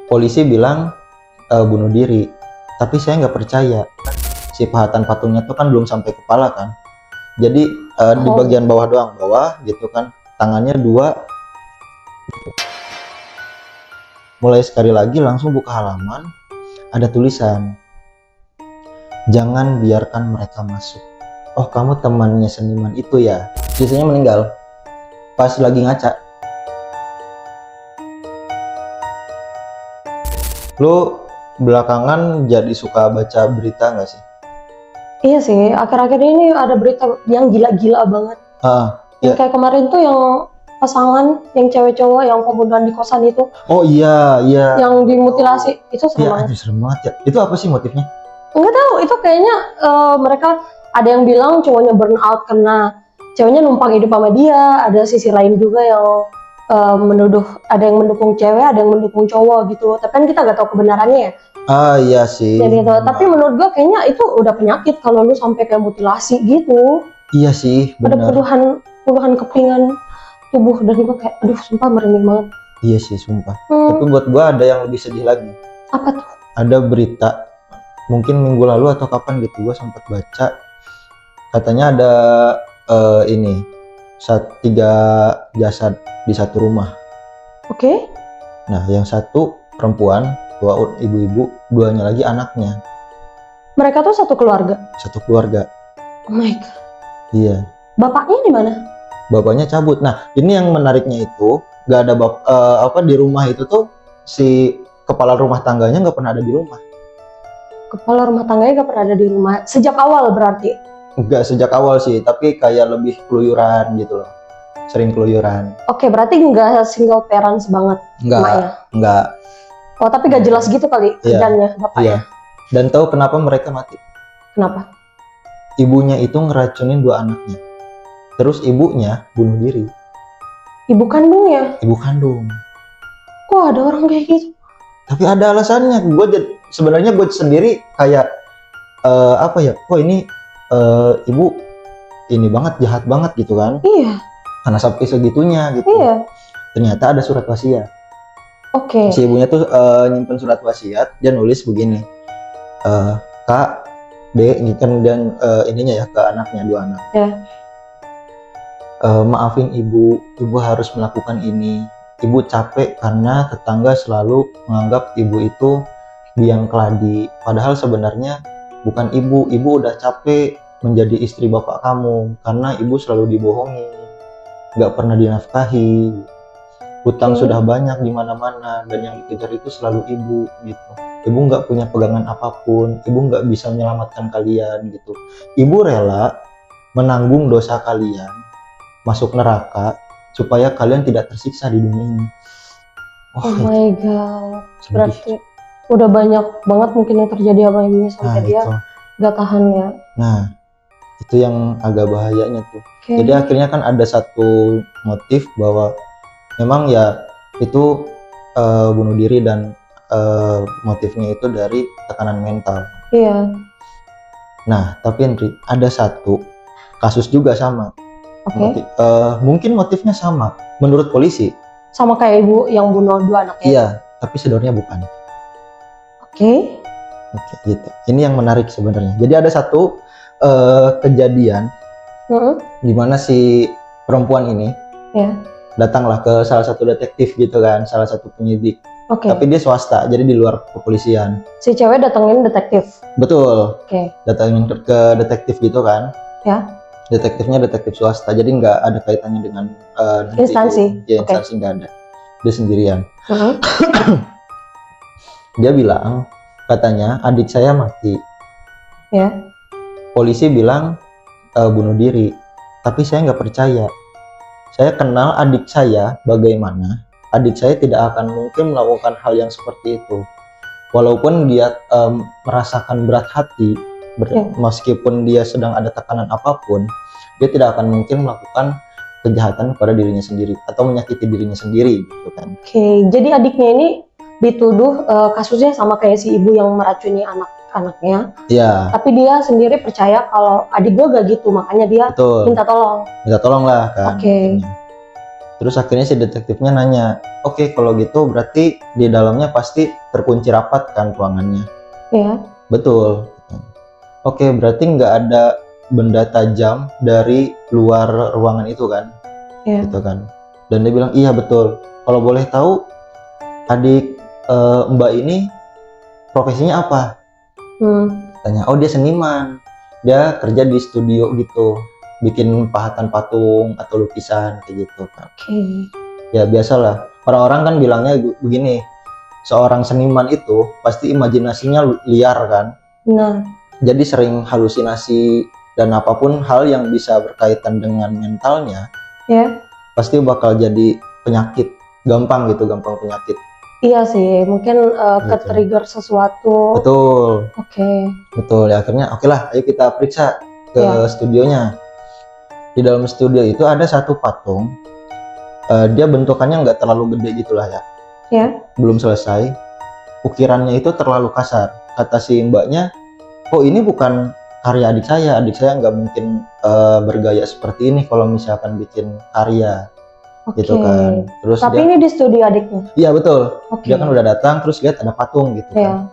Polisi bilang bunuh diri, tapi saya nggak percaya. Si pahatan patungnya tuh kan belum sampai kepala kan. Jadi di bagian bawah doang, bawah gitu kan. Tangannya dua. Mulai sekali lagi langsung buka halaman, ada tulisan, jangan biarkan mereka masuk. Oh, kamu temannya seniman itu ya? Sisanya meninggal pas lagi ngaca. Lu belakangan jadi suka baca berita nggak sih? Iya sih, akhir-akhir ini ada berita yang gila-gila banget. Yang kayak kemarin tuh yang pasangan, yang cewek cowok yang pembunuhan di kosan itu. Oh iya, iya. Yang dimutilasi, itu serem banget. Iya, serem banget ya. Itu apa sih motifnya? Enggak tahu, itu kayaknya mereka ada yang bilang cowoknya burn out karena ceweknya numpang hidup sama dia. Ada sisi lain juga yang menuduh, ada yang mendukung cewek, ada yang mendukung cowok gitu. Tapi kan kita nggak tahu kebenarannya ya. Iya sih. Jadi gitu. Tapi menurut gua kayaknya itu udah penyakit kalau lu sampai kayak mutilasi gitu. Iya sih, benar. Ada puluhan kepingan tubuh dan gua kayak aduh sumpah merinding banget. Iya sih, sumpah. Tapi buat gua ada yang lebih sedih lagi. Apa tuh? Ada berita mungkin minggu lalu atau kapan gitu, gua sempat baca katanya ada ini 3 jasad di satu rumah. Oke. Nah, yang satu perempuan, 2 ibu-ibu, 2-nya lagi anaknya. Mereka tuh satu keluarga. Satu keluarga. Oh my god. Iya. Bapaknya di mana? Bapaknya cabut. Nah, ini yang menariknya itu nggak ada di rumah itu tuh si kepala rumah tangganya nggak pernah ada di rumah. Kepala rumah tangganya nggak pernah ada di rumah sejak awal berarti? Nggak sejak awal sih, tapi kayak lebih keluyuran gitu loh. Sering keluyuran. Oke, berarti nggak single parents banget emaknya? Nggak. Oh, tapi nggak jelas gitu kali kerjanya bapaknya? Iya. Dan tahu kenapa mereka mati? Kenapa? Ibunya itu ngeracunin 2 anaknya. Terus ibunya bunuh diri. Ibu kandungnya? Ibu kandung. Kok ada orang kayak gitu? Tapi ada alasannya. Sebenarnya gue sendiri kayak kok ini ibu ini banget, jahat banget gitu kan? Iya. Karena sampai segitunya gitu. Iya. Ternyata ada surat wasiat. Oke. Si ibunya tuh nyimpen surat wasiat, dia nulis begini, Kak, D, dan ininya ya ke anaknya, 2 anak. Ya. Maafin ibu harus melakukan ini. Ibu capek karena tetangga selalu menganggap ibu itu biang keladi. Padahal sebenarnya bukan ibu udah capek menjadi istri bapak kamu karena ibu selalu dibohongi, nggak pernah dinafkahi. Hutang sudah banyak di mana-mana dan yang dikejar itu selalu ibu gitu. Ibu nggak punya pegangan apapun, ibu nggak bisa menyelamatkan kalian gitu. Ibu rela menanggung dosa kalian, masuk neraka supaya kalian tidak tersiksa di dunia ini. Oh my god. Berarti udah banyak banget mungkin yang terjadi sama ibunya sampai dia nggak tahan ya. Nah, itu yang agak bahayanya tuh. Jadi akhirnya kan ada satu motif bahwa memang ya itu bunuh diri dan motifnya itu dari tekanan mental. Iya. Nah, tapi Andri, ada satu kasus juga sama. Mungkin motifnya sama menurut polisi. Sama kayak ibu yang bunuh 2 anaknya? Iya, tapi sebenarnya bukan. Oke, gitu. Ini yang menarik sebenarnya. Jadi ada satu kejadian di mana si perempuan ini datanglah ke salah satu detektif gitu kan, salah satu penyidik. Tapi dia swasta, jadi di luar kepolisian. Si cewek datengin detektif? Betul. Datangin ke detektif gitu kan. Ya. Detektifnya detektif swasta, jadi nggak ada kaitannya dengan instansi. Ya, instansi nggak ada. Dia sendirian. Dia bilang, katanya adik saya mati. Ya. Polisi bilang bunuh diri, tapi saya nggak percaya. Saya kenal adik saya bagaimana. Adik saya tidak akan mungkin melakukan hal yang seperti itu. Walaupun dia merasakan berat hati, meskipun dia sedang ada tekanan apapun, dia tidak akan mungkin melakukan kejahatan pada dirinya sendiri atau menyakiti dirinya sendiri gitu kan. Jadi adiknya ini dituduh kasusnya sama kayak si ibu yang meracuni anak-anaknya. Iya. Tapi dia sendiri percaya kalau adik gue gak gitu, makanya dia minta tolong. Minta tolong lah kan. Terus akhirnya si detektifnya nanya, oke kalau gitu berarti di dalamnya pasti terkunci rapat kan ruangannya. Iya. Betul. Oke berarti nggak ada benda tajam dari luar ruangan itu kan, Iya. gitu kan. Dan dia bilang iya betul. Kalau boleh tahu adik Mbak ini profesinya apa? Tanya, oh dia seniman, dia kerja di studio gitu, bikin pahatan patung atau lukisan kayak gitu kan. Oke. Ya biasalah, orang-orang kan bilangnya begini, seorang seniman itu pasti imajinasinya liar kan, Nah, jadi sering halusinasi dan apapun hal yang bisa berkaitan dengan mentalnya ya. pasti bakal jadi penyakit, gampang penyakit. Iya sih, mungkin ke-trigger sesuatu. Betul. Oke. Betul ya, akhirnya oke lah, ayo kita periksa ke Ya. studionya. Di dalam studio itu ada satu patung, dia bentukannya nggak terlalu gede gitulah ya. Ya. Belum selesai, ukirannya itu terlalu kasar. Kata si mbaknya, oh ini bukan karya adik saya nggak mungkin bergaya seperti ini kalau misalkan bikin karya. Oke. Gitu kan. Terus Tapi ini di studio adiknya. Iya betul. Oke. Dia kan udah datang terus lihat ada patung gitu kan.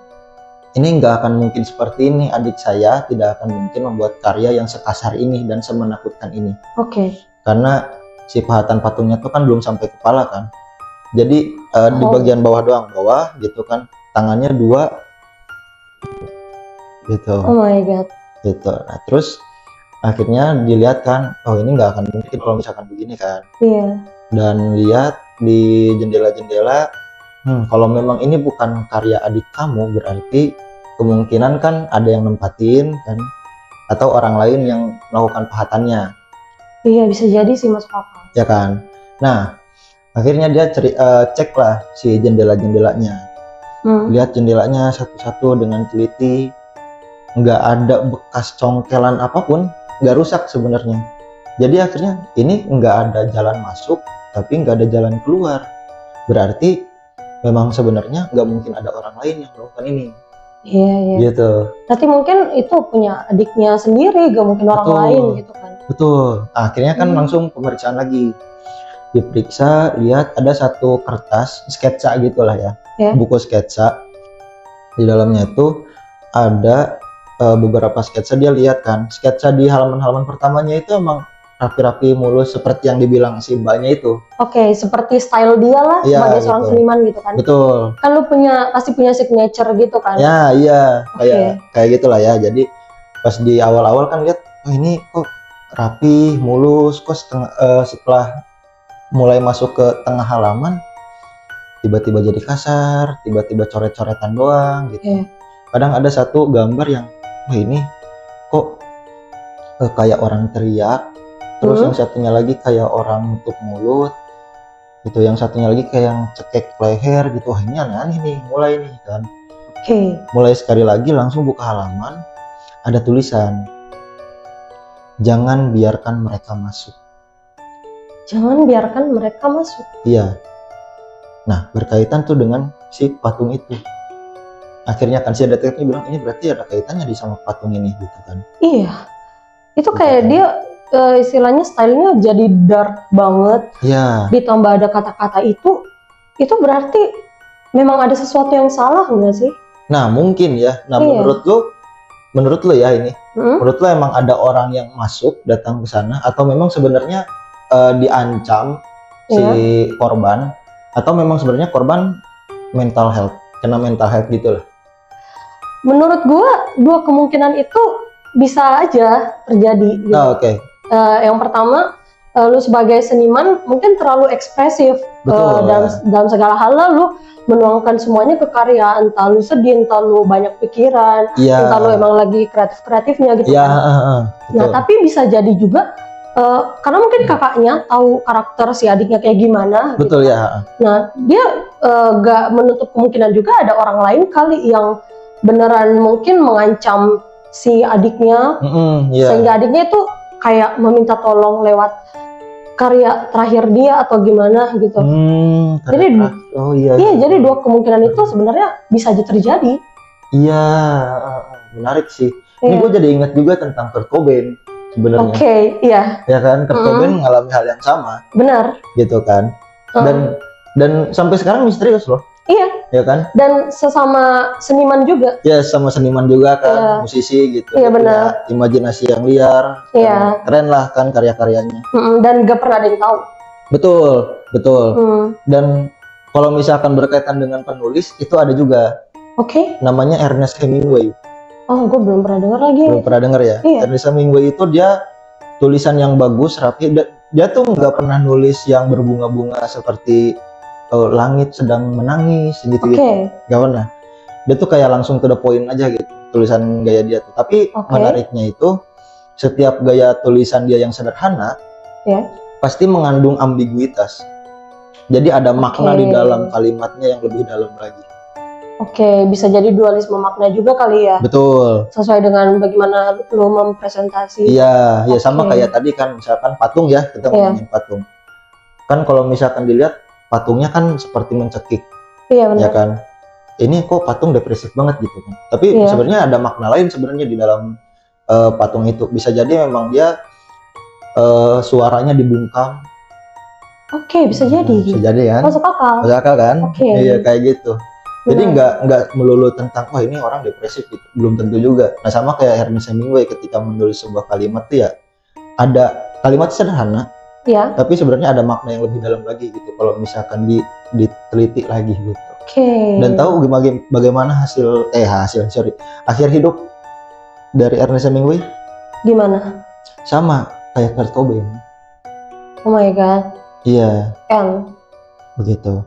Ini nggak akan mungkin seperti ini, adik saya tidak akan mungkin membuat karya yang sekasar ini dan semenakutkan ini. Oke. Karena si pahatan patungnya tuh kan belum sampai kepala kan. Jadi di bagian bawah gitu kan, tangannya 2 gitu. Oh my god. Gitu. Nah terus akhirnya dilihat kan, oh ini nggak akan mungkin kalau misalkan begini kan. Iya. Dan lihat di jendela-jendela, kalau memang ini bukan karya adik kamu berarti kemungkinan kan ada yang nempatin kan, atau orang lain yang melakukan pahatannya. Iya bisa jadi sih masuk akal. Ya kan. Nah akhirnya dia cek lah si jendela-jendelanya, lihat jendelanya satu-satu dengan teliti, nggak ada bekas congkelan apapun, nggak rusak sebenarnya. Jadi akhirnya ini nggak ada jalan masuk tapi nggak ada jalan keluar, berarti memang sebenarnya nggak mungkin ada orang lain yang melakukan ini. Iya. Gitu. Berarti mungkin itu punya adiknya sendiri, gak mungkin orang lain gitu kan. Betul. Akhirnya kan langsung pemeriksaan lagi, diperiksa, lihat ada satu kertas sketsa gitulah ya, buku sketsa. Di dalamnya itu ada beberapa sketsa. Dia lihat kan sketsa di halaman-halaman pertamanya itu emang rapi-rapi mulus seperti yang dibilang si mbaknya itu. Oke, seperti style dia lah sebagai seorang seniman gitu kan. Betul. Kan lu pasti punya signature gitu kan. Ya, iya. Kayak gitulah ya. Jadi pas di awal-awal kan lihat, oh ini kok rapi, mulus, kok setelah mulai masuk ke tengah halaman tiba-tiba jadi kasar, tiba-tiba coret-coretan doang gitu. Kadang ada satu gambar yang, wah ini kok kayak orang teriak. Terus yang satunya lagi kayak orang nutup mulut gitu, yang satunya lagi kayak yang cekek leher gitu. Wah ini aneh-aneh nih, mulai nih kan. Mulai sekali lagi langsung buka halaman, ada tulisan, jangan biarkan mereka masuk. Jangan biarkan mereka masuk. Iya. Nah berkaitan tuh dengan si patung itu. Akhirnya kan si detektifnya bilang, ini berarti ada kaitannya di sama patung ini gitu kan. Iya. Itu kayak dia istilahnya stylenya jadi dark banget. Iya. Ditambah ada kata-kata itu berarti memang ada sesuatu yang salah nggak sih? Nah mungkin ya. Nah menurut lo ya ini, menurut lo emang ada orang yang masuk datang ke sana atau memang sebenarnya diancam si korban, atau memang sebenarnya korban mental health, kena mental health gitu lah? Menurut gua dua kemungkinan itu bisa aja terjadi. Gitu. Oke. Yang pertama, lu sebagai seniman mungkin terlalu ekspresif dalam segala hal, lu menuangkan semuanya ke karya, entah lu sedih, entah lu banyak pikiran, entah lu emang lagi kreatifnya gitu kan. Nah tapi bisa jadi juga karena mungkin kakaknya tahu karakter si adiknya kayak gimana. Betul gitu. ya. Nah dia gak menutup kemungkinan juga ada orang lain kali yang beneran mungkin mengancam si adiknya, sehingga adiknya itu kayak meminta tolong lewat karya terakhir dia atau gimana gitu. Jadi jadi dua kemungkinan itu sebenarnya bisa aja terjadi. Iya, menarik sih. Ini gue jadi ingat juga tentang Kurt Cobain. sebenarnya. Oke, iya, Ya kan, Kurt Cobain mengalami hal yang sama benar. gitu kan. Dan sampai sekarang misterius loh. Iya. Ya kan? Dan sesama seniman juga. Ya sama seniman juga kan, musisi gitu. Iya, dia benar. punya imajinasi yang liar. Iya. Keren lah kan karya-karyanya. Dan gak pernah ada yang tahu. Betul. Dan kalau misalkan berkaitan dengan penulis itu ada juga. Oke. Namanya Ernest Hemingway. Oh, gue belum pernah dengar lagi. Belum pernah dengar ya? Iya. Ernest Hemingway itu dia tulisan yang bagus, rapi. Dia tuh nggak pernah nulis yang berbunga-bunga seperti langit sedang menangis gitu. Gak pernah. Dia tuh kayak langsung to the point aja gitu tulisan gaya dia tuh. Tapi menariknya itu setiap gaya tulisan dia yang sederhana pasti mengandung ambiguitas. Jadi ada makna di dalam kalimatnya yang lebih dalam lagi. Bisa jadi dualisme makna juga kali ya. Betul. Sesuai dengan bagaimana lo mempresentasi. Iya, ya sama kayak tadi kan misalkan patung ya, kita ngomongin patung. Kan kalau misalkan dilihat patungnya kan seperti mencekik. Iya benar. Ya kan? Ini kok patung depresif banget gitu kan. Tapi sebenarnya ada makna lain sebenarnya di dalam patung itu. Bisa jadi memang dia suaranya dibungkam. Bisa jadi. Bisa jadi kan? Masuk akal. Masuk akal kan? Iya kayak gitu. Jadi nggak melulu tentang wah ini orang depresif gitu. Belum tentu juga. Nah sama kayak Ernest Hemingway ketika menulis sebuah kalimat tuh ya ada kalimat sederhana. Iya. Tapi sebenarnya ada makna yang lebih dalam lagi gitu. Kalau misalkan diteliti lagi gitu. Dan tahu bagaimana akhir hidup dari Ernest Hemingway? Gimana? Sama kayak Kurt Cobain. Oh my god. Iya. Begitu.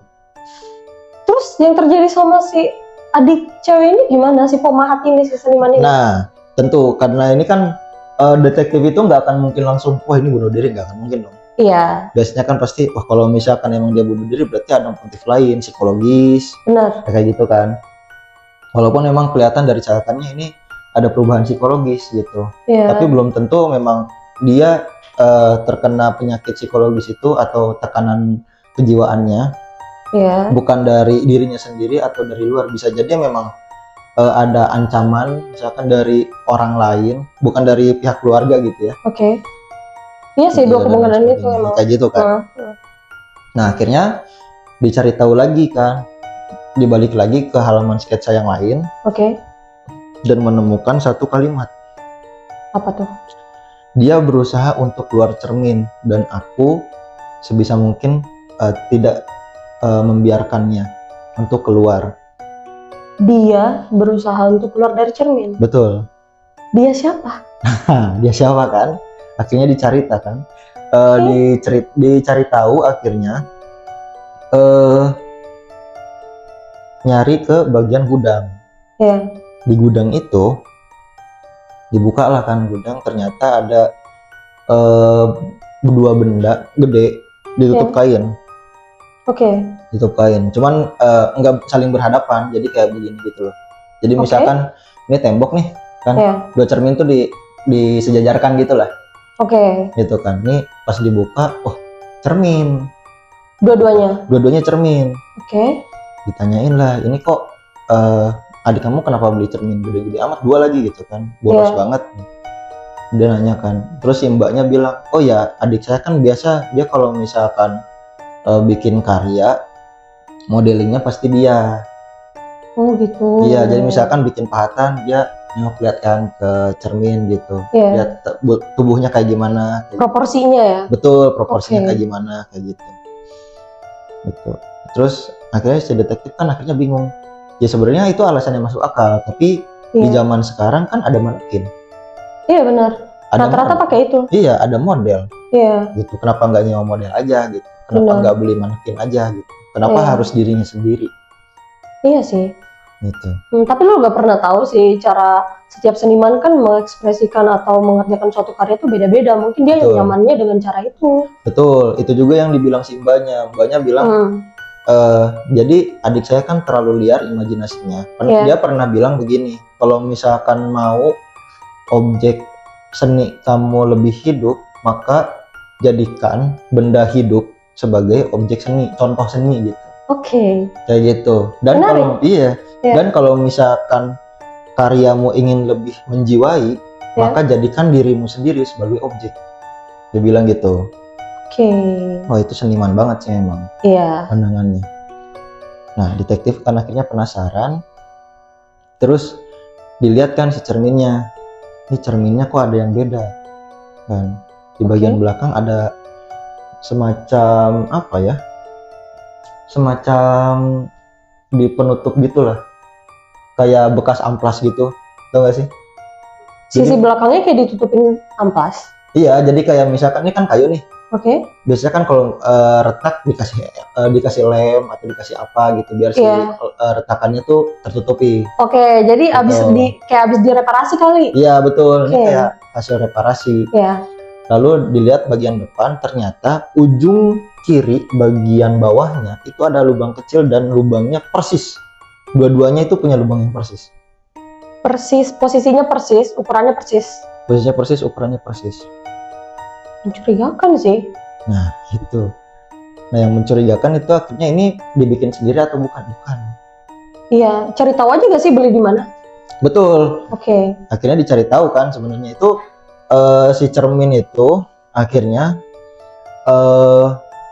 Terus yang terjadi sama si adik cewek ini gimana? Si pemahat ini, si seniman ini? Nah, tentu karena ini kan detektif itu nggak akan mungkin langsung, wah ini bunuh diri, nggak akan mungkin dong. Iya. Biasanya kan pasti, wah kalau misalkan emang dia bunuh diri berarti ada motif lain, psikologis. Benar. Kayak gitu kan. Walaupun memang kelihatan dari catatannya ini ada perubahan psikologis gitu. Iya. Tapi belum tentu memang dia terkena penyakit psikologis itu atau tekanan kejiwaannya. Iya. Bukan dari dirinya sendiri atau dari luar. Bisa jadi memang ada ancaman misalkan dari orang lain, bukan dari pihak keluarga gitu ya. Iya sih, dua kemungkinan itu emang kayak gitu kan. Nah akhirnya dicari tahu lagi kan, dibalik lagi ke halaman sketsa yang lain. Dan menemukan satu kalimat. Apa tuh? Dia berusaha untuk keluar cermin dan aku sebisa mungkin tidak membiarkannya untuk keluar. Dia berusaha untuk keluar dari cermin. Betul. Dia siapa? Dia siapa kan? Akhirnya dicari kan? Dicari tahu akhirnya nyari ke bagian gudang. Di gudang itu dibuka lah kan gudang, ternyata ada dua benda gede ditutup kain. Tutup kain, cuman nggak saling berhadapan, jadi kayak begini gitu loh. Jadi misalkan ini tembok nih kan, dua cermin tuh disejajarkan gitu lah. Gitu kan, ini pas dibuka, cermin. Dua-duanya cermin. Ditanyain lah, ini kok adik kamu kenapa beli cermin gede-gede amat, dua lagi gitu kan, boros banget. Dia nanya kan, terus si mbaknya bilang, oh ya adik saya kan biasa dia kalau misalkan bikin karya modelingnya pasti dia. Gitu. Iya, jadi misalkan bikin pahatan dia lihat kan ke cermin gitu, lihat tubuhnya kayak gimana, proporsinya ya. Betul, proporsinya kayak gimana, kayak gitu. Terus akhirnya si detektif kan akhirnya bingung. Ya sebenarnya itu alasannya masuk akal, tapi di zaman sekarang kan ada manekin. Iya benar. Rata-rata pakai itu. Iya, ada model. Gitu. Kenapa nggak nyewa model aja gitu? Kenapa nggak beli manekin aja gitu? Kenapa harus dirinya sendiri? Iya sih. Gitu. Tapi lu nggak pernah tahu sih cara setiap seniman kan mengekspresikan atau mengerjakan suatu karya itu beda-beda. Mungkin dia yang nyamannya dengan cara itu. Betul. Itu juga yang dibilang si mbaknya. Mbaknya bilang. Jadi adik saya kan terlalu liar imajinasinya. Dia pernah bilang begini, kalau misalkan mau objek seni kamu lebih hidup, maka jadikan benda hidup sebagai objek seni, contoh seni gitu. Kayak gitu. Dan kalau dan kalau misalkan karyamu ingin lebih menjiwai, maka jadikan dirimu sendiri sebagai objek. Dia bilang gitu. Oke. Wah, itu seniman banget sih memang Iya. pandangannya. Nah, detektif kan akhirnya penasaran, terus dilihat kan si cerminnya. Ini cerminnya kok ada yang beda kan. Di bagian belakang ada semacam apa ya, semacam di penutup gitulah, kayak bekas amplas gitu, tau gak sih? Sisi Jadi- belakangnya kayak ditutupin amplas. Iya, jadi kayak misalkan ini kan kayu nih. Oke. Biasanya kan kalau retak dikasih lem atau dikasih apa gitu biar si Iya. retakannya tuh tertutupi. Oke, jadi Betul. kayak abis direparasi kali. Iya betul, ini Oke. kayak hasil reparasi. Iya. Lalu dilihat bagian depan, ternyata ujung kiri bagian bawahnya itu ada lubang kecil dan lubangnya persis. Dua-duanya itu punya lubang yang persis. Persis, posisinya persis, ukurannya persis. Posisinya persis, ukurannya persis. Mencurigakan sih. Nah itu. Nah yang mencurigakan itu akhirnya ini dibikin sendiri atau bukan? Bukan. Iya, cari tahu aja gak sih beli di mana? Betul. Oke. Akhirnya dicari tahu kan sebenarnya itu si cermin itu akhirnya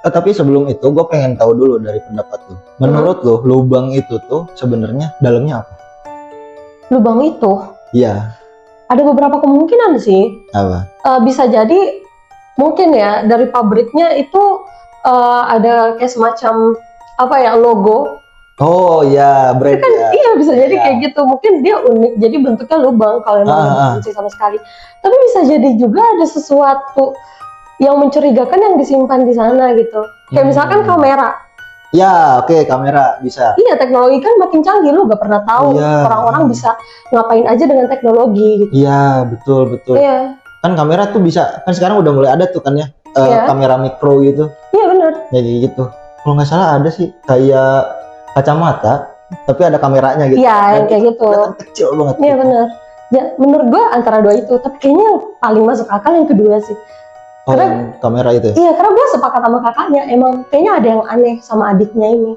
tapi sebelum itu gue pengen tahu dulu dari pendapat lu. Menurut lu lubang itu tuh sebenarnya dalamnya apa? Lubang itu Iya, ada beberapa kemungkinan sih. apa? Bisa jadi mungkin ya dari pabriknya itu ada kayak semacam apa ya, logo. Oh ya, brand Kan ya. iya, bisa jadi Iya. kayak gitu. Mungkin dia unik, jadi bentuknya lubang kalau emang bukan sih sama sekali. Tapi bisa jadi juga ada sesuatu yang mencurigakan yang disimpan di sana gitu. Kayak misalkan kamera. Ya, oke, kamera bisa. Iya, teknologi kan makin canggih, lu gak pernah tahu Iya. orang-orang bisa ngapain aja dengan teknologi gitu. Iya, betul betul. Iya, Kan kamera tuh bisa, kan sekarang udah mulai ada tuh kan ya, Iya. kamera mikro gitu. iya benar. Ya kayak gitu. Kalau nggak salah ada sih kayak kacamata, tapi ada kameranya gitu. Iya, Dan yang kayak itu gitu. kelihatan kecil banget. Iya gitu. benar. Ya menurut gua antara dua itu, tapi kayaknya yang paling masuk akal yang kedua sih. Oh, Karena- yang kamera itu ya? Iya, karena gua sepakat sama kakaknya, emang kayaknya ada yang aneh sama adiknya ini.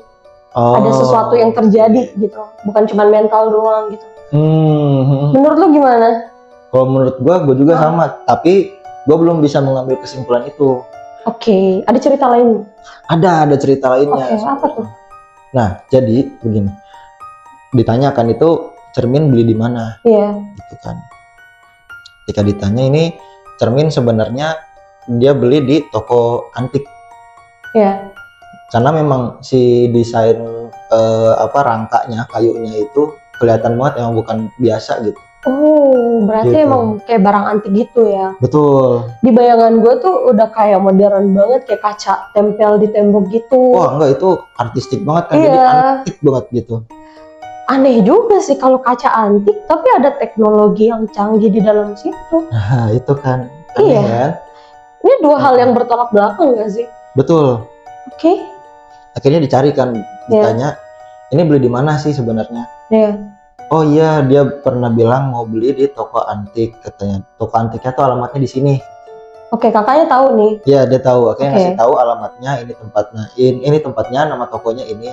Oh. Ada sesuatu yang terjadi gitu, bukan cuma mental doang gitu. Menurut lu gimana? Kalau menurut gua juga sama, tapi gua belum bisa mengambil kesimpulan itu. Oke, ada cerita lain? Ada cerita lainnya. Oke, apa tuh? Nah, jadi begini. Ditanyakan itu cermin beli di mana, Iya, gitu kan. Ketika ditanya ini cermin sebenarnya dia beli di toko antik. iya. Karena memang si desain rangkanya, kayunya itu kelihatan banget emang bukan biasa gitu. Oh, berarti Gitu. emang kayak barang antik gitu ya. Betul. Di bayangan gue tuh udah kayak modern banget, kayak kaca tempel di tembok gitu. Wah, enggak, itu artistik banget kan, jadi Iya. antik banget gitu. Aneh juga sih kalau kaca antik, tapi ada teknologi yang canggih di dalam situ. Nah, itu kan. Iya. Aneh kan? Ini dua hal yang bertolak belakang gak sih? Betul. Oke. Akhirnya dicari kan, ditanya, ini beli di mana sih sebenarnya? Iya. Oh iya, dia pernah bilang mau beli di toko antik katanya. Toko antiknya tuh alamatnya di sini. Oke, kakaknya tahu nih. Iya, dia tahu. Akhirnya Oke. ngasih tahu alamatnya, ini tempatnya, nama tokonya ini.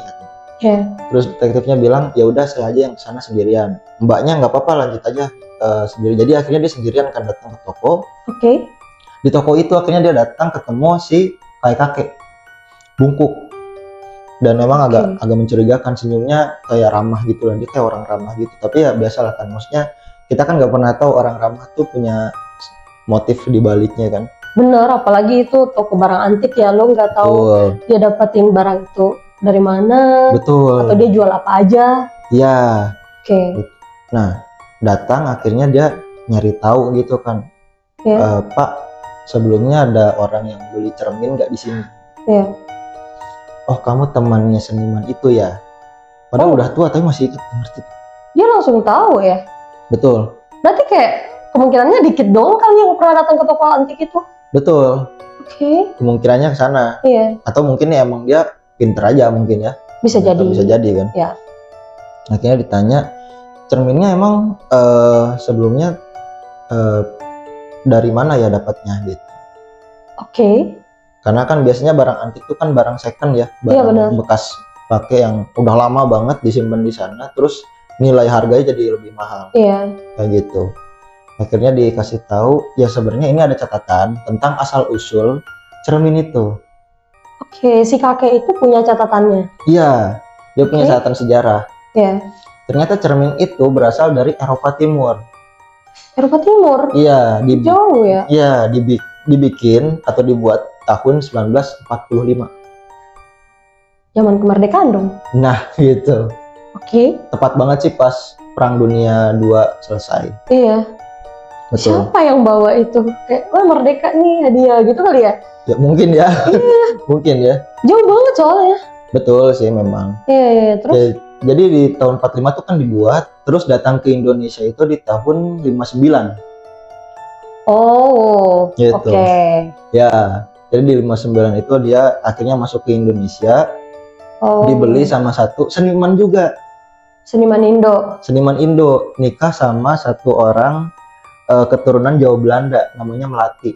Iya. Terus detektifnya bilang, ya udah saya aja yang kesana sendirian. Mbaknya nggak apa-apa, lanjut aja sendiri. Jadi akhirnya dia sendirian kan datang ke toko. Oke. Di toko itu akhirnya dia datang ketemu si kakek bungkuk. Dan memang Oke. agak mencurigakan, senyumnya kayak ramah gitu lah, dia kayak orang ramah gitu. Tapi ya biasalah kan, maksudnya kita kan nggak pernah tahu orang ramah tuh punya motif di baliknya kan. Bener, apalagi itu toko barang antik ya, lo nggak tahu Betul, dia dapetin barang itu dari mana, betul. atau dia jual apa aja. Iya. Oke. Nah, datang akhirnya dia nyari tahu gitu kan. Ya. Pak, sebelumnya ada orang yang beli cermin nggak di sini? Iya. Oh, kamu temannya seniman itu ya? Padahal udah tua tapi masih ingat, ngerti. Dia langsung tahu ya. Betul, Berarti kayak kemungkinannya dikit dong kali yang pernah datang ke toko antik itu. betul. Oke. Kemungkinannya ke sana. Iya. Atau mungkin ya emang dia pinter aja mungkin ya. Bisa jadi. Bisa jadi kan. Ya. Akhirnya ditanya, cerminnya emang sebelumnya dari mana ya dapatnya gitu. Oke. Karena kan biasanya barang antik itu kan barang second ya, Iya, barang benar. bekas pakai yang udah lama banget disimpan di sana, terus nilai harganya jadi lebih mahal Iya. kayak gitu. Akhirnya dikasih tahu, ya sebenarnya ini ada catatan tentang asal usul cermin itu. Oke, si kakek itu punya catatannya. Iya, dia punya Oke. catatan sejarah. Ya, Ternyata cermin itu berasal dari Eropa Timur. Eropa Timur. Iya, Jauh ya. iya, dibikin atau dibuat tahun 1945. Zaman kemerdekaan dong. Nah, gitu. Oke. Tepat banget sih pas Perang Dunia II selesai. Iya. Betul. Siapa yang bawa itu? Kayak, wah merdeka nih hadiah gitu kali ya? Ya mungkin ya. Mungkin ya. Jauh banget soalnya. Betul sih memang. Iya. Terus? Ya, jadi di tahun 45 tuh kan dibuat, terus datang ke Indonesia itu di tahun 59. Oh, Gitu. oke. Ya, jadi di 59 itu dia akhirnya masuk ke Indonesia, Oh. dibeli sama satu seniman juga. Seniman Indo. Seniman Indo, nikah sama satu orang keturunan Jawa Belanda, namanya Melati.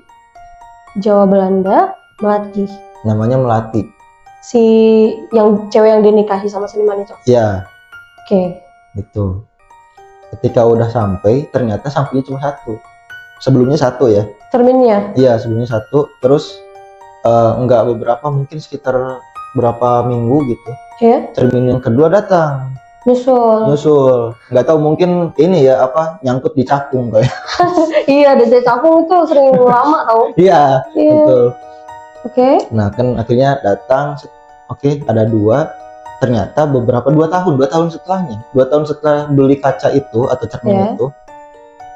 Jawa Belanda, Melati. Namanya Melati. Si yang cewek yang dinikahi sama seniman itu. Ya, Oke. itu. Ketika udah sampai, ternyata sampainya cuma satu. Sebelumnya satu ya. Cerminnya. Iya, sebelumnya satu. Terus enggak beberapa, mungkin sekitar berapa minggu gitu. Ya. Cermin yang kedua datang. Nyusul. Nggak tahu, mungkin ini ya apa, nyangkut di cakung kayak. Iya, DC cakung itu sering lama tau. Iya, Iya. betul. Oke. Nah kan akhirnya datang, oke ada dua. Ternyata beberapa 2 tahun setelahnya, 2 tahun setelah beli kaca itu atau cermin Ya. itu,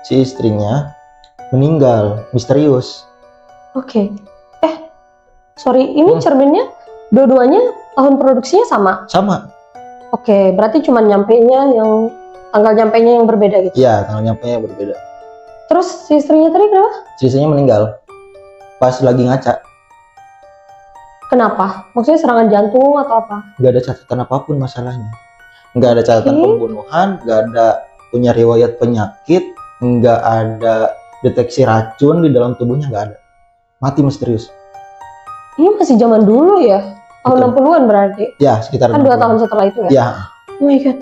si istrinya meninggal misterius. Oke. Sorry, ini cerminnya dua-duanya tahun produksinya sama? Sama. Oke, berarti cuma tanggal nyampainya yang berbeda gitu. Iya, tanggal nyampainya berbeda. Terus si istrinya tadi kenapa? Si istrinya meninggal pas lagi ngaca. Kenapa? Maksudnya serangan jantung atau apa? Nggak ada catatan apapun masalahnya. Nggak ada catatan Oke. pembunuhan, nggak ada punya riwayat penyakit, nggak ada deteksi racun di dalam tubuhnya, nggak ada. Mati misterius. Ini masih zaman dulu ya? Tahun Betul. 60-an berarti? Ya, sekitar Kan 2 60. tahun setelah itu ya? Ya, Oh my god.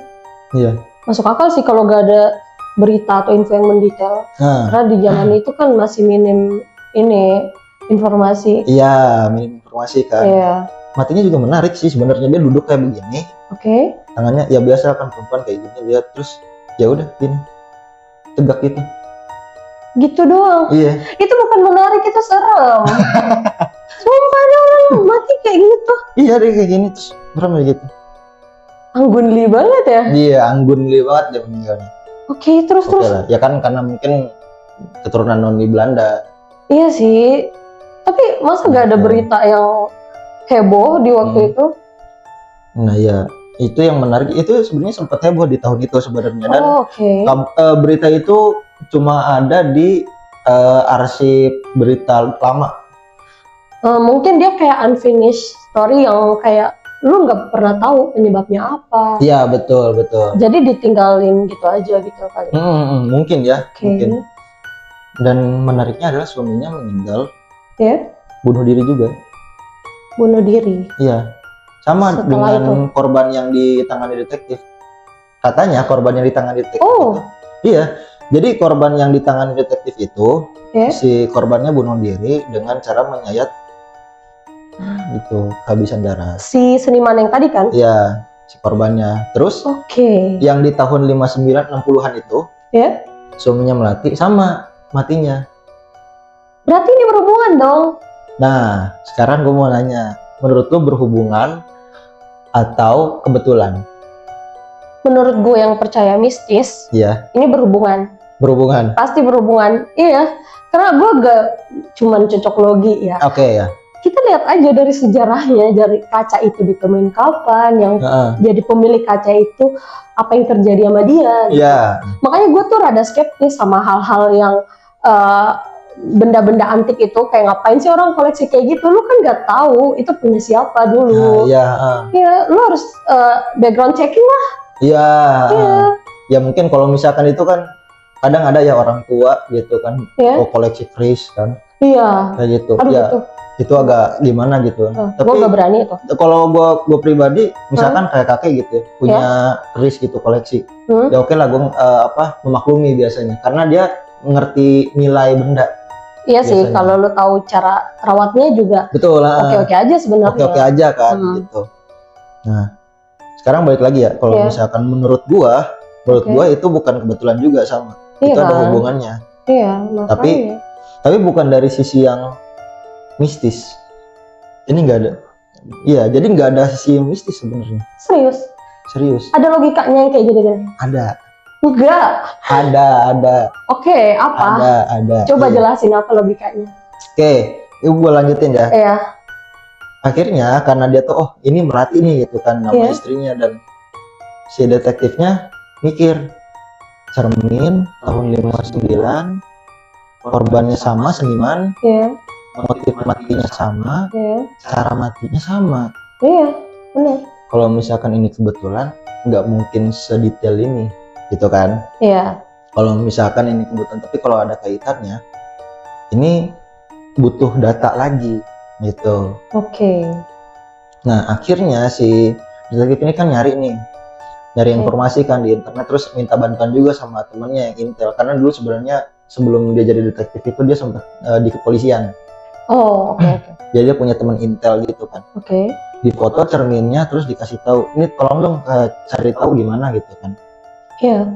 iya. Masuk akal sih kalau gak ada berita atau info yang mendetail. Nah, Karena di zaman itu kan masih minim ini informasi. iya, minim informasi kan. Iya. Matinya juga menarik sih sebenarnya, dia duduk kayak begini, Oke. tangannya ya biasa kan perempuan kayak gini, lihat terus ya udah gini. Tegak gitu. Gitu doang. Iya. Itu bukan menarik, itu serem. Sumpah ada orang mati kayak gitu. Iya, dia kayak gini terus serem ya gitu. Anggunli banget ya. Iya, anggun banget dia meninggalnya. Oke, terus. Oke lah, ya kan karena mungkin keturunan noni Belanda. Iya sih. Tapi masa gak ada berita yang heboh di waktu itu? Nah ya, itu yang menarik, itu sebenarnya sempat heboh di tahun itu sebenarnya, dan Oh, oke. berita itu cuma ada di arsip berita lama. Mungkin dia kayak unfinished story yang kayak lu nggak pernah tahu penyebabnya apa. Iya, betul. Jadi ditinggalin gitu aja gitu kali. Mungkin ya, Oke. mungkin. Dan menariknya adalah suaminya meninggal Ya, bunuh diri juga. bunuh diri. Iya, sama Setelah dengan korban yang ditangani detektif. Katanya korban yang ditangani detektif Oh. itu, iya. Jadi korban yang ditangani detektif itu, Ya. si korbannya bunuh diri dengan cara menyayat gitu, kehabisan darah. Si seniman yang tadi kan? Iya, si korbannya. Terus Oke. yang di tahun 59 60-an itu, Ya. suaminya Melati sama matinya. Berarti ini berhubungan dong. Nah, sekarang gue mau nanya, menurut lo berhubungan atau kebetulan? Menurut gue yang percaya mistis, Iya, ini berhubungan. berhubungan. Pasti berhubungan. Iya. Karena gue gak cuman cocok logi ya. Oke ya. Kita lihat aja dari sejarahnya, dari kaca itu ditemuin kapan, yang Heeh. jadi pemilik kaca itu apa yang terjadi sama dia. Gitu. Iya. Makanya gue tuh rada skeptis sama hal-hal yang benda-benda antik itu, kayak ngapain sih orang koleksi kayak gitu? Lu kan nggak tahu itu punya siapa Nah, dulu. iya, Ya, lu harus background checking lah. iya. Iya. Ya mungkin kalau misalkan itu kan kadang ada ya orang tua gitu kan, Iya. koleksi keris kan, Iya. kayak gitu. Aduh Ya, gitu. itu agak gimana gitu. Gue Tapi nggak berani itu. kalau gue pribadi, misalkan kayak kakek gitu ya, punya keris gitu koleksi. Hmm. Ya oke lah, gue memaklumi biasanya, karena dia ngerti nilai benda. Iya sih, Biasanya. kalau lu tahu cara rawatnya juga Betul lah. oke-oke aja sebenarnya. Oke-oke aja kan gitu. Nah, sekarang balik lagi ya, kalau misalkan menurut gua itu bukan kebetulan juga sama. Iya Itu ada kan? hubungannya. Iya, makanya. Tapi bukan dari sisi yang mistis. Ini nggak ada. Iya, jadi nggak ada sisi yang mistis sebenarnya. Serius. Ada logikanya yang kayak gini-gini? Ada. Enggak. Ada. Oke, apa? Ada. Coba jelasin apa logikanya. Oke, gue lanjutin ya. Iya. Akhirnya karena dia tuh ini Melati nih gitu kan nama istrinya, dan si detektifnya mikir, cermin tahun 59, korbannya sama, seniman, motif matinya sama, cara matinya sama. Iya, benar. Kalau misalkan ini kebetulan, nggak mungkin sedetail ini, gitu kan? Iya. Kalau misalkan ini kebetulan, tapi kalau ada kaitannya, ini butuh data lagi, gitu. Oke. Nah, akhirnya si detektif ini kan nyari informasi kan di internet, terus minta bantuan juga sama temannya yang intel, karena dulu sebenarnya sebelum dia jadi detektif itu dia sempat di kepolisian. Oh, oke. Jadi dia punya teman intel gitu kan. Oke. Di foto cerminnya, terus dikasih tahu, ini tolong dong cari tahu gimana gitu kan. Iya.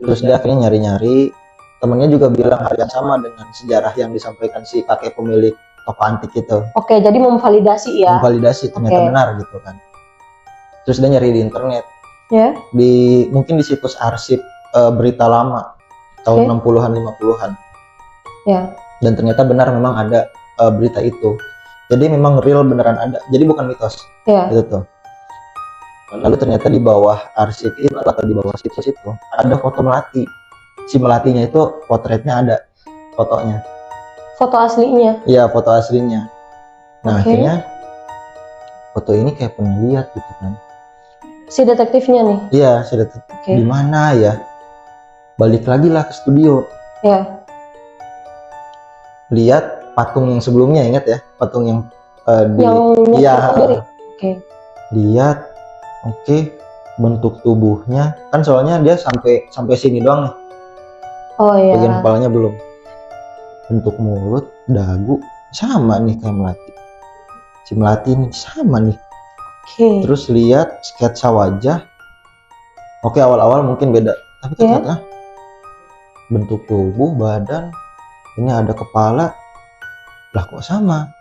Terus dia akhirnya nyari-nyari, temennya juga bilang hal yang sama dengan sejarah yang disampaikan si kakek pemilik toko antik itu. Oke, jadi memvalidasi ya. Memvalidasi ternyata benar gitu kan. Terus dia nyari di internet. Ya. Mungkin di situs arsip berita lama tahun 60-an 50-an. Ya. Dan ternyata benar memang ada berita itu. Jadi memang real beneran ada. Jadi bukan mitos. Ya. Gitu tuh. Lalu ternyata di bawah arsip itu atau di bawah situs itu ada foto Melati. Si Melatinya itu potretnya ada fotonya. Foto aslinya? Iya, foto aslinya. Nah, akhirnya foto ini kayak pernah lihat gitu kan. Si detektifnya nih? Iya, si detektif. Di mana ya? Balik lagi lah ke studio. Iya. Lihat patung yang sebelumnya, ingat ya? Patung yang lihat. Bentuk tubuhnya kan soalnya dia sampai sini doang nih. Oh iya. Bagian kepalanya belum. Bentuk mulut, dagu sama nih kayak Melati. Si Melati ini sama nih. Terus lihat sketsa wajah. Awal-awal mungkin beda, tapi ternyata bentuk tubuh, badan, ini ada kepala, lah kok sama.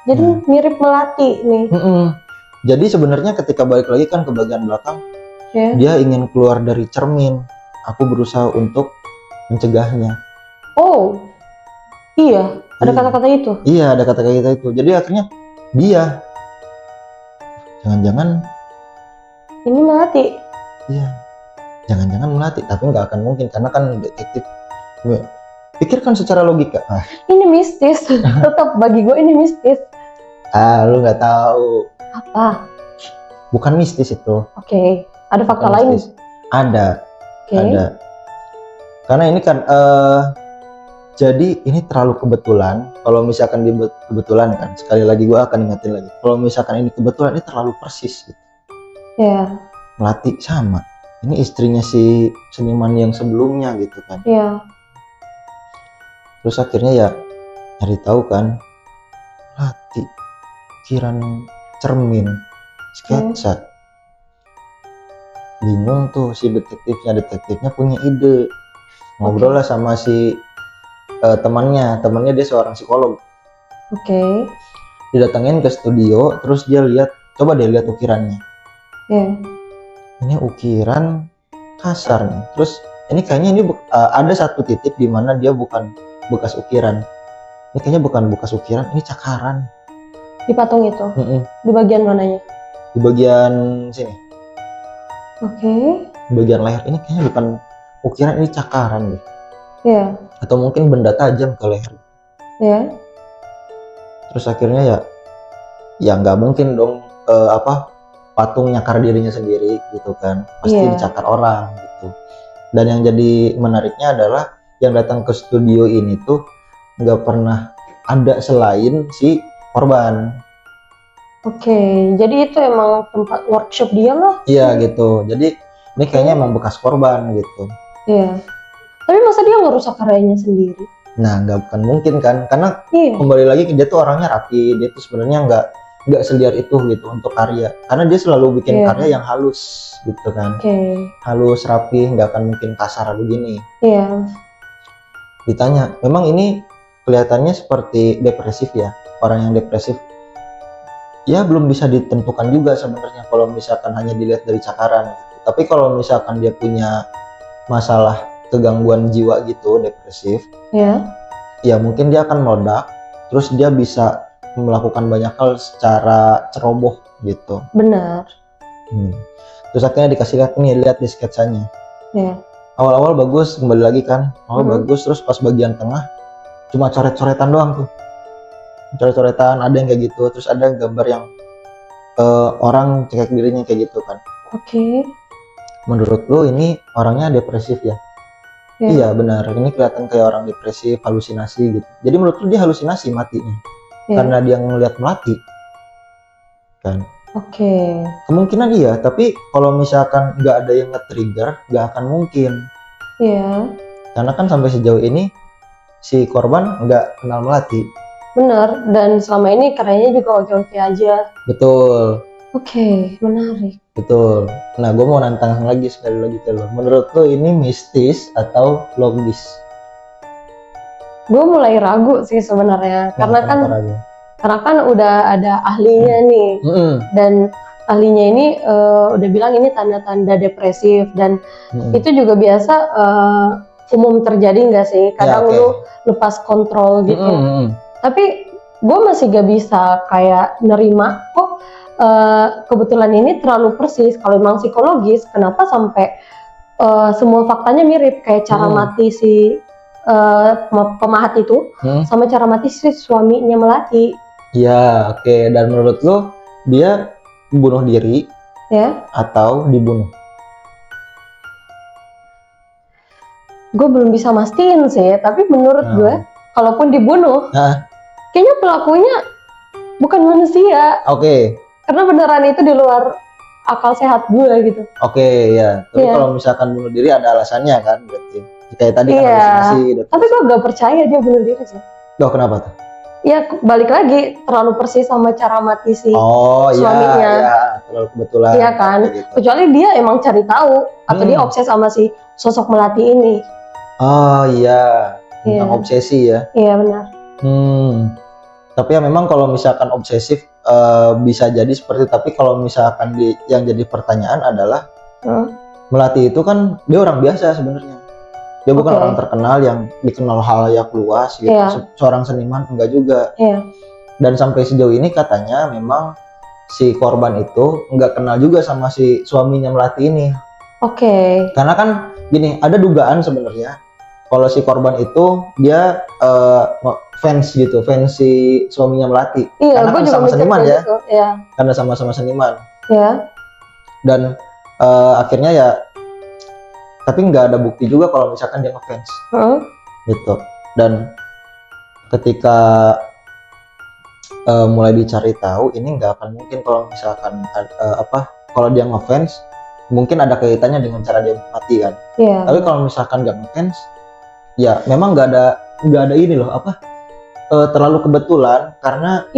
Jadi mirip Melati nih. Jadi sebenarnya ketika balik lagi kan ke bagian belakang, dia ingin keluar dari cermin. Aku berusaha untuk mencegahnya. Oh, iya, ada kata-kata itu. Iya, ada kata-kata itu. Jadi akhirnya dia, jangan-jangan ini Melati. Iya, jangan-jangan Melati. Tapi nggak akan mungkin karena kan detektif. Pikirkan secara logika. Ini mistis. Tetap bagi gue ini mistis. Lu nggak tahu. Apa? Bukan mistis itu. Ada fakta lain? Ada. Ada. Karena ini kan jadi ini terlalu kebetulan. Kalau misalkan kebetulan kan, sekali lagi gue akan ingetin lagi. Kalau misalkan ini kebetulan, ini terlalu persis gitu. Iya. Melati sama. Ini istrinya si seniman yang sebelumnya gitu kan. Iya. Terus akhirnya ya nyari tahu kan, Melati, ukiran cermin, sketsa. Bingung tuh si detektifnya punya ide. Ngobrol lah sama si temannya dia seorang psikolog. Didatengin ke studio, terus dia lihat, coba deh lihat ukirannya. Ini ukiran kasar nih. Terus ini kayaknya ini ada satu titik di mana dia bukan bekas ukiran. Ini kayaknya bukan bekas ukiran, ini cakaran. Di patung itu? Di bagian mananya? Di bagian sini. Di bagian leher. Ini kayaknya bukan ukiran, ini cakaran deh. Iya. Atau mungkin benda tajam ke leher. Iya. Terus akhirnya ya nggak mungkin dong patung nyakar dirinya sendiri gitu kan. Pasti dicakar orang gitu. Dan yang jadi menariknya adalah yang datang ke studio ini tuh nggak pernah ada selain si korban. Jadi itu emang tempat workshop dia lah. Iya gitu. Jadi ini kayaknya emang bekas korban gitu. Iya. Tapi masa dia ngerusak karyanya sendiri? Nah, bukan mungkin kan, karena Iya. kembali lagi dia tuh orangnya rapi, dia tuh sebenarnya nggak seliar itu gitu untuk karya, karena dia selalu bikin Iya. karya yang halus gitu kan, Oke. halus rapi, nggak akan mungkin kasar begini. Iya. Ditanya, memang ini kelihatannya seperti depresif ya, orang yang depresif. Ya belum bisa ditentukan juga sebenarnya kalau misalkan hanya dilihat dari cakaran gitu. Tapi kalau misalkan dia punya masalah kegangguan jiwa gitu, depresif, Iya. ya mungkin dia akan meledak, terus dia bisa melakukan banyak hal secara ceroboh gitu. Benar. Terus akhirnya dikasih lihat nih, lihat di sketsanya. Iya. Awal-awal bagus, kembali lagi kan, awal Mhm. bagus, terus pas bagian tengah cuma coret-coretan doang tuh, coret-coretan, ada yang kayak gitu, terus ada gambar yang orang cekek dirinya kayak gitu kan. Oke. Menurut lu ini orangnya depresif ya? Iya. Iya benar, ini kelihatan kayak orang depresif, halusinasi gitu. Jadi menurut lu dia halusinasi matinya Iya. karena dia ngelihat melati kan? Oke. Kemungkinan iya, tapi kalau misalkan nggak ada yang nge-trigger, nggak akan mungkin. Iya. Karena kan sampai sejauh ini si korban nggak kenal melati. Benar. Dan selama ini karyanya juga oke-oke aja. Betul, Oke. Menarik. betul. Nah, gue mau nantang lagi sekali lagi ke lo. Menurut lo ini mistis atau logis? Gue mulai ragu sih sebenarnya. Nah, Karena kenapa ragu? kan udah ada ahlinya nih. Mm-mm. Dan ahlinya ini udah bilang ini tanda-tanda depresif. Dan itu juga biasa umum terjadi nggak sih? Kadang oke. lu lepas kontrol gitu. Mm-mm. Tapi gue masih gak bisa kayak nerima kok kebetulan ini terlalu persis. Kalau memang psikologis, kenapa sampai semua faktanya mirip, kayak cara mati si pemahat itu sama cara mati si suaminya Melati. Ya, oke. Dan menurut lo dia bunuh diri Ya, atau dibunuh? gue belum bisa mastiin sih, tapi menurut gue kalaupun dibunuh, kayaknya pelakunya bukan manusia. Oke. Karena beneran itu di luar akal sehat gue gitu. Oke, ya. Tapi kalau misalkan bunuh diri ada alasannya kan, berarti. Kayak tadi kan halusinasi. Tapi gue gak percaya dia bunuh diri sih. Loh, kenapa tuh? Ya balik lagi, terlalu persis sama cara mati si suaminya. Iya, terlalu kebetulan. Iya kan, gitu. Kecuali dia emang cari tahu atau dia obses sama si sosok Melati ini. Oh iya, tentang obsesi ya. Iya benar. Tapi ya memang kalau misalkan obsesif bisa jadi seperti, tapi kalau misalkan yang jadi pertanyaan adalah Melati itu kan dia orang biasa sebenarnya. Dia bukan orang terkenal yang dikenal halayak luas gitu. Seorang seniman enggak juga. Dan sampai sejauh ini katanya memang si korban itu enggak kenal juga sama si suaminya Melati ini. Karena kan gini, ada dugaan sebenarnya kalau si korban itu dia fans gitu, fans si suaminya Melati. Karena kan sama seniman ya. Karena sama-sama seniman. Dan akhirnya ya, tapi nggak ada bukti juga kalau misalkan dia ngefans gitu. Dan ketika mulai dicari tahu, ini nggak akan mungkin kalau misalkan kalau dia ngefans, mungkin ada kaitannya dengan cara dia mati kan. Tapi kalau misalkan nggak ngefans, ya memang nggak ada ini loh terlalu kebetulan, karena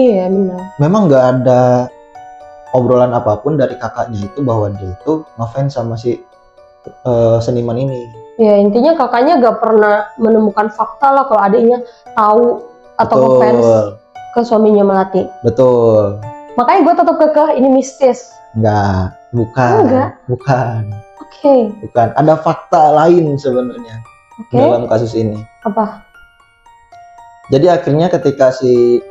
memang nggak ada obrolan apapun dari kakaknya itu bahwa dia itu ngefans sama si seniman ini. Ya intinya kakaknya gak pernah menemukan fakta lah kalau adiknya tahu atau ngefans ke suaminya Melati. Betul. Makanya gue tetap kekeh ini mistis. Bukan. Bukan. Ada fakta lain sebenarnya dalam kasus ini. Apa? Jadi akhirnya ketika si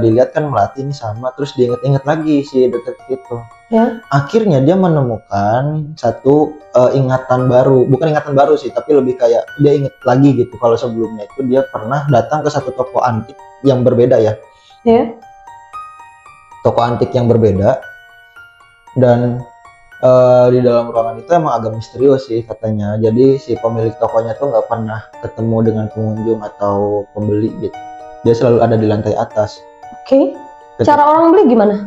dilihat kan Melati ini sama, terus diinget-inget lagi si detektif itu. Akhirnya dia menemukan satu ingatan baru, bukan ingatan baru sih, tapi lebih kayak dia inget lagi gitu kalau sebelumnya itu dia pernah datang ke satu toko antik yang berbeda ya. Toko antik yang berbeda, dan di dalam ruangan itu emang agak misterius sih katanya. Jadi si pemilik tokonya tuh nggak pernah ketemu dengan pengunjung atau pembeli gitu. Dia selalu ada di lantai atas. Cara orang beli gimana?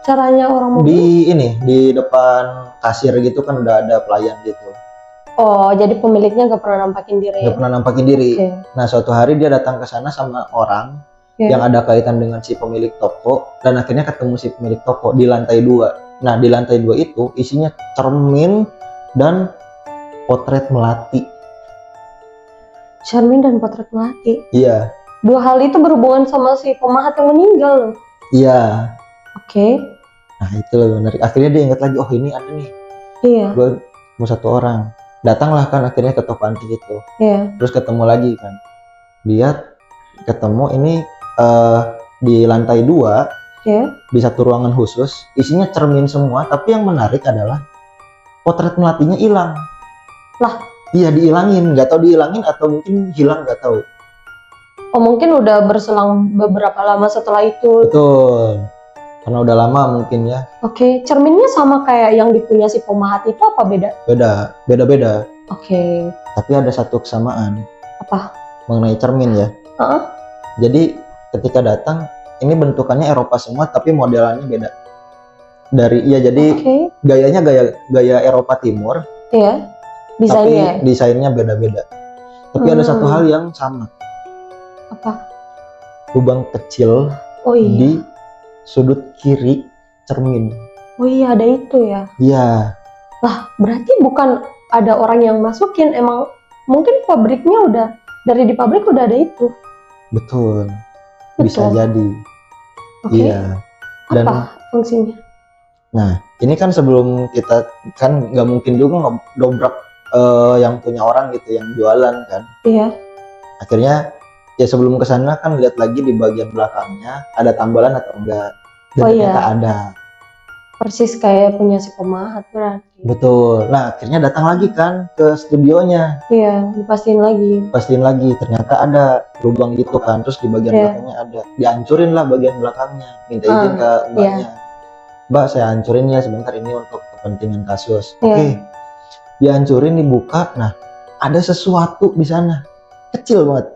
Caranya orang mau beli? Di depan kasir gitu kan udah ada pelayan gitu. Oh, jadi pemiliknya nggak pernah nampakin diri. Nggak pernah nampakin diri. Oke. Nah, suatu hari dia datang ke sana sama orang Ya. yang ada kaitan dengan si pemilik toko, dan akhirnya ketemu si pemilik toko di lantai 2. Nah, di lantai 2 itu isinya cermin dan potret melati. Cermin dan potret melati. Iya, Dua hal itu berhubungan sama si pemahat yang meninggal loh. iya. Oke. Nah, itu lebih menarik. Akhirnya dia ingat lagi, oh ini ada nih, Iya. gue mau satu orang. Datanglah kan akhirnya ke toko antik itu. Iya. Terus ketemu lagi kan. Dia ketemu ini di lantai 2 Iya. di satu ruangan khusus, isinya cermin semua, tapi yang menarik adalah potret melatinya hilang. Lah? Iya, diilangin, nggak tahu diilangin atau mungkin hilang, nggak tahu. Oh, mungkin udah berselang beberapa lama setelah itu. Betul, karena udah lama mungkin ya. Oke, cerminnya sama kayak yang dipunya si pemahat itu apa beda? Beda. Oke. Tapi ada satu kesamaan. Apa? Mengenai cermin ya. Heeh. Jadi ketika datang, ini bentukannya Eropa semua, tapi modelannya beda. Jadi Oke. gayanya gaya Eropa Timur, Iya. tapi Desainnya. desainnya beda-beda. Tapi ada satu hal yang sama, Apa? lubang kecil Oh iya. di sudut kiri cermin. Oh iya, ada itu ya. Iya, Berarti bukan ada orang yang masukin, emang mungkin pabriknya udah dari di pabrik udah ada itu. betul. Bisa Betul. jadi. Oke. Iya. Dan Apa fungsinya? nah, ini kan sebelum kita kan nggak mungkin juga dobrak yang punya orang gitu, yang jualan kan. Iya. Akhirnya ya sebelum kesana kan lihat lagi di bagian belakangnya ada tambalan atau enggak. Dan Oh ternyata iya. ada. Persis kayak punya si pemahat berarti. Betul. Nah, akhirnya datang lagi kan ke studionya. Iya, dipastiin lagi. Pastiin lagi, ternyata ada lubang gitu kan. Terus di bagian Iya. belakangnya ada. Dihancurin lah bagian belakangnya. Minta izin ke mbaknya. Mbak, saya hancurin ya sebentar, ini untuk kepentingan kasus. Iya. Oke. Dihancurin, dibuka. Nah, ada sesuatu di sana. Kecil banget.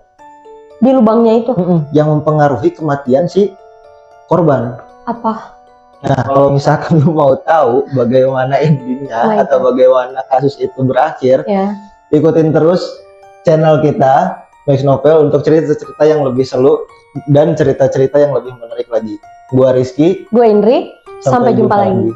Di lubangnya itu Yang mempengaruhi kematian si korban. apa? Nah, kalau misalkan lu mau tahu bagaimana endingnya Oh my atau bagaimana kasus itu berakhir, Ya. ikutin terus channel kita Max Novel untuk cerita-cerita yang lebih seru dan cerita-cerita yang lebih menarik lagi. Gua Rizky, Gue Indri. Sampai jumpa lagi.